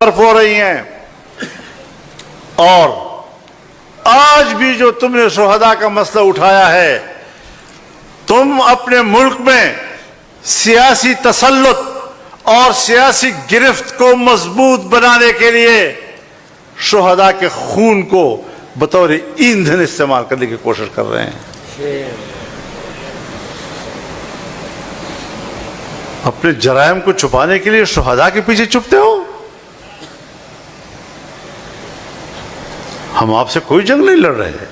طرف ہو رہی ہیں. اور آج بھی جو تم نے شہداء کا مسئلہ اٹھایا ہے، تم اپنے ملک میں سیاسی تسلط اور سیاسی گرفت کو مضبوط بنانے کے لیے شہداء کے خون کو بطور ایندھن استعمال کرنے کی کوشش کر رہے ہیں. اپنے جرائم کو چھپانے کے لیے شہداء کے پیچھے چھپتے ہو. ہم آپ سے کوئی جنگ نہیں لڑ رہے ہیں،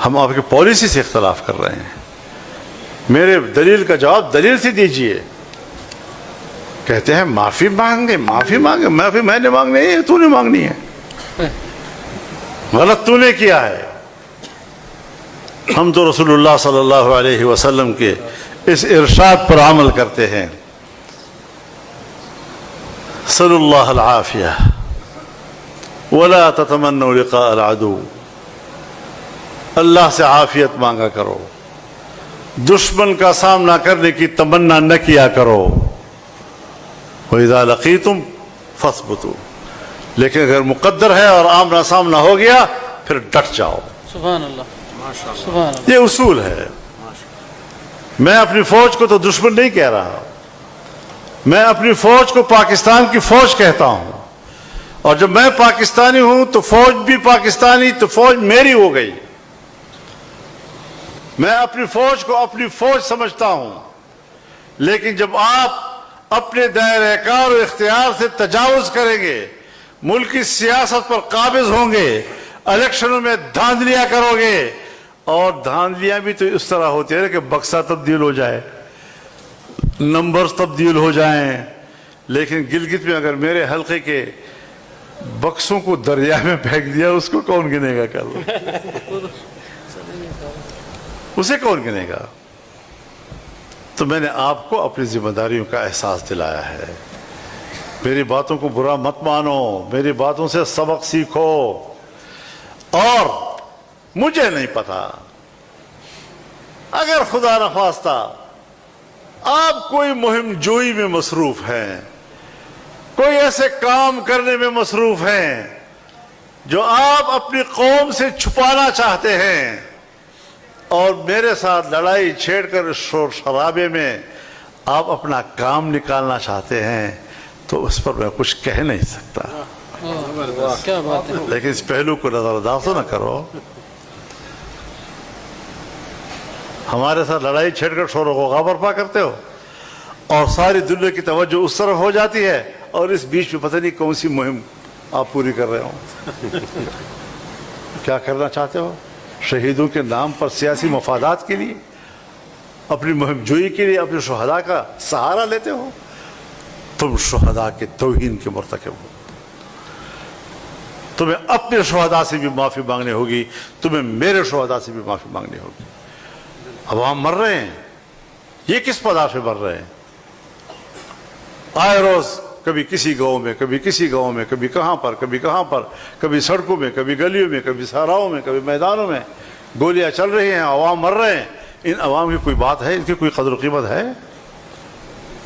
ہم آپ کی پالیسی سے اختلاف کر رہے ہیں. میرے دلیل کا جواب دلیل سے دیجئے. کہتے ہیں معافی مانگے، معافی مانگے. معافی میں نے مانگنی ہے، تو نے مانگنی ہے. غلط تو نے کیا ہے. ہم تو رسول اللہ صلی اللہ علیہ وسلم کے اس ارشاد پر عمل کرتے ہیں. صلی اللہ العافیہ ولا تتمنوا لقاء العدو. اللہ سے عافیت مانگا کرو، دشمن کا سامنا کرنے کی تمنا نہ کیا کرو. وَإِذَا لَقِيتُمْ فَاثْبُتُوا. لیکن اگر مقدر ہے اور آمنا سامنا ہو گیا پھر ڈٹ جاؤ. سبحان اللہ، سبحان اللہ. یہ اصول ہے. میں اپنی فوج کو تو دشمن نہیں کہہ رہا، میں اپنی فوج کو پاکستان کی فوج کہتا ہوں. اور جب میں پاکستانی ہوں تو فوج بھی پاکستانی، تو فوج میری ہو گئی. میں اپنی فوج کو اپنی فوج سمجھتا ہوں. لیکن جب آپ اپنے دائرہ کار و اختیار سے تجاوز کریں گے، ملک کی سیاست پر قابض ہوں گے، الیکشنوں میں دھاندلیاں کرو گے، اور دھاندلیاں بھی تو اس طرح ہوتی ہے کہ بکسا تبدیل ہو جائے، نمبرز تبدیل ہو جائیں. لیکن گلگت میں اگر میرے حلقے کے بکسوں کو دریا میں پھینک دیا، اس کو کون گنے گا کل؟ اسے کون گنے گا؟ تو میں نے آپ کو اپنی ذمہ داریوں کا احساس دلایا ہے. میری باتوں کو برا مت مانو، میری باتوں سے سبق سیکھو. اور مجھے نہیں پتا، اگر خدا نخواستہ آپ کوئی مہم جوئی میں مصروف ہیں، کوئی ایسے کام کرنے میں مصروف ہیں جو آپ اپنی قوم سے چھپانا چاہتے ہیں، اور میرے ساتھ لڑائی چھیڑ کر شور شرابے میں آپ اپنا کام نکالنا چاہتے ہیں، تو اس پر میں کچھ کہہ نہیں سکتا. کیا بات ہے. لیکن اس پہلو کو نظر انداز تو نہ کرو. ہمارے ساتھ لڑائی چھیڑ کر شور و غوغا برپا کرتے ہو، اور ساری دنیا کی توجہ اس طرف ہو جاتی ہے، اور اس بیچ میں پتہ نہیں کون سی مہم آپ پوری کر رہے ہو. کیا کرنا چاہتے ہو؟ شہیدوں کے نام پر سیاسی مفادات کے لیے، اپنی مہم جوئی کے لیے اپنے شہداء کا سہارا لیتے ہو. تم شہداء کے توہین کے مرتکب ہو. تمہیں اپنے شہداء سے بھی معافی مانگنی ہوگی، تمہیں میرے شہداء سے بھی معافی مانگنی ہوگی. عوام مر رہے ہیں، یہ کس پدار سے مر رہے ہیں؟ آئے روز کبھی کسی گاؤں میں، کبھی کسی گاؤں میں، کبھی کہاں پر، کبھی کہاں پر، کبھی سڑکوں میں، کبھی گلیوں میں، کبھی صحراؤں میں، کبھی میدانوں میں گولیاں چل رہی ہیں، عوام مر رہے ہیں. ان عوام کی کوئی بات ہے؟ ان کی کوئی قدر و قیمت ہے؟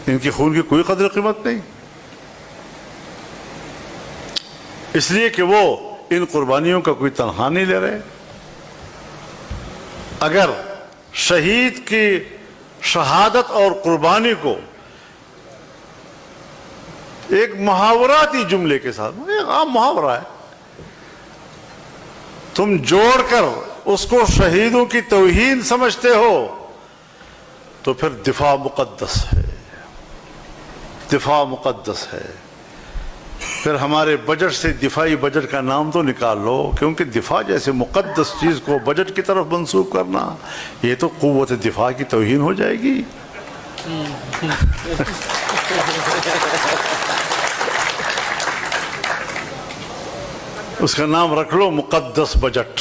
ان کی خون کی کوئی قدر و قیمت نہیں. اس لیے کہ وہ ان قربانیوں کا کوئی تنخواہ نہیں لے رہے. اگر شہید کی شہادت اور قربانی کو ایک محاوراتی جملے کے ساتھ، ایک عام محاورہ ہے، تم جوڑ کر اس کو شہیدوں کی توہین سمجھتے ہو، تو پھر دفاع مقدس ہے. دفاع مقدس ہے. پھر ہمارے بجٹ سے دفاعی بجٹ کا نام تو نکال لو، کیونکہ دفاع جیسے مقدس چیز کو بجٹ کی طرف منسوب کرنا، یہ تو قوت دفاع کی توہین ہو جائے گی. اس کا نام رکھ لو مقدس بجٹ.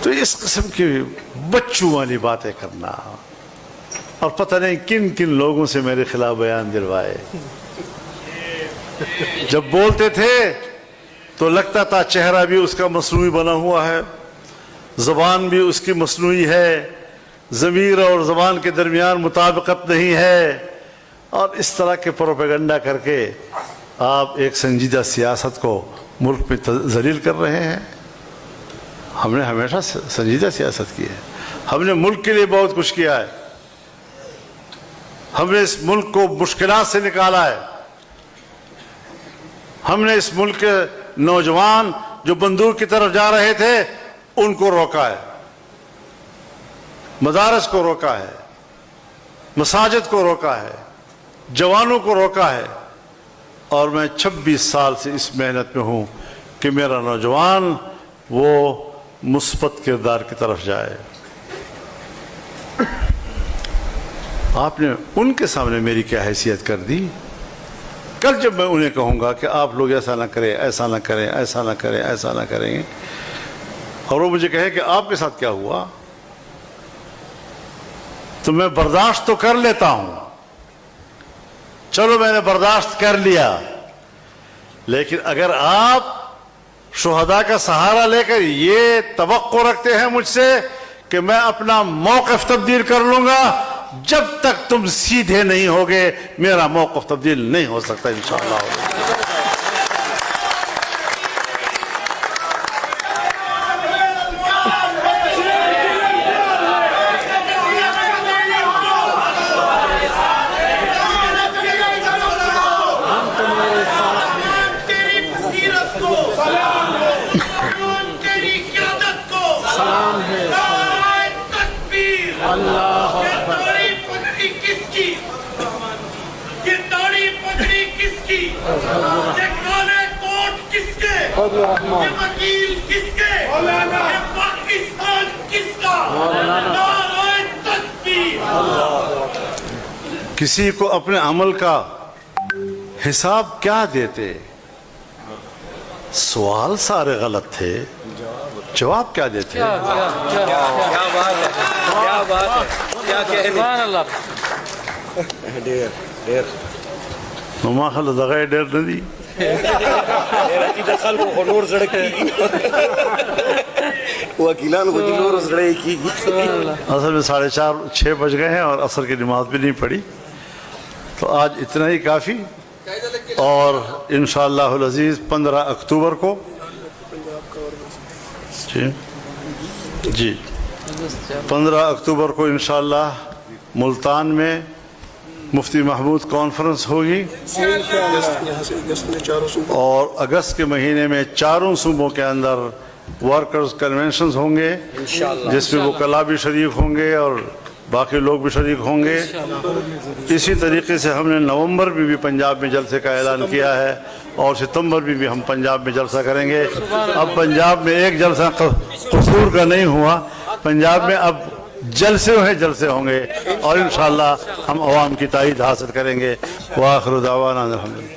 تو اس قسم کی بچوں والی باتیں کرنا، اور پتہ نہیں کن کن لوگوں سے میرے خلاف بیان دلوائے. جب بولتے تھے تو لگتا تھا چہرہ بھی اس کا مصنوعی بنا ہوا ہے، زبان بھی اس کی مصنوعی ہے، ضمیر اور زبان کے درمیان مطابقت نہیں ہے، اور اس طرح کے پروپیگنڈا کر کے آپ ایک سنجیدہ سیاست کو ملک میں ذلیل کر رہے ہیں۔ ہم نے ہمیشہ سنجیدہ سیاست کی ہے، ہم نے ملک کے لیے بہت کچھ کیا ہے، ہم نے اس ملک کو مشکلات سے نکالا ہے، ہم نے اس ملک کے نوجوان جو بندوق کی طرف جا رہے تھے ان کو روکا ہے، مدارس کو روکا ہے، مساجد کو روکا ہے، جوانوں کو روکا ہے، اور میں 26 سال سے اس محنت میں ہوں کہ میرا نوجوان وہ مثبت کردار کی طرف جائے۔ آپ نے ان کے سامنے میری کیا حیثیت کر دی؟ کل جب میں انہیں کہوں گا کہ آپ لوگ ایسا نہ کریں، ایسا نہ کریں، ایسا نہ کریں، ایسا نہ کریں، اور وہ مجھے کہے کہ آپ کے ساتھ کیا ہوا، تو میں برداشت تو کر لیتا ہوں، چلو میں نے برداشت کر لیا، لیکن اگر آپ شہداء کا سہارا لے کر یہ توقع رکھتے ہیں مجھ سے کہ میں اپنا موقف تبدیل کر لوں گا، جب تک تم سیدھے نہیں ہوگے میرا موقف تبدیل نہیں ہو سکتا انشاءاللہ۔ کسی کو اپنے عمل کا حساب کیا دیتے؟ سوال سارے غلط تھے، جواب کیا دیتے؟ سبحان اللہ۔ نما خل دغه ډېر نه دي وکیلان کو نور زړه کیږي۔ اصل میں 4:30 6 بج گئے ہیں اور عصر کی نماز بھی نہیں پڑھی، تو آج اتنا ہی کافی، اور انشاءاللہ العزیز 15 اکتوبر کو جی 15 اکتوبر کو انشاءاللہ ملتان میں مفتی محمود کانفرنس ہوگی، اور اگست کے مہینے میں چاروں صوبوں کے اندر ورکرز کنونشنز ہوں گے، جس میں وکلاء بھی شریک ہوں گے اور باقی لوگ بھی شریک ہوں گے۔ اسی طریقے سے ہم نے نومبر میں بھی پنجاب میں جلسے کا اعلان کیا ہے، اور ستمبر میں بھی ہم پنجاب میں جلسہ کریں گے۔ اب پنجاب میں ایک جلسہ قصور کا نہیں ہوا، پنجاب میں اب جلسے ہوں گے، اور انشاءاللہ ہم عوام کی تائید حاصل کریں گے۔ وآخر دعوانا الحمدللہ۔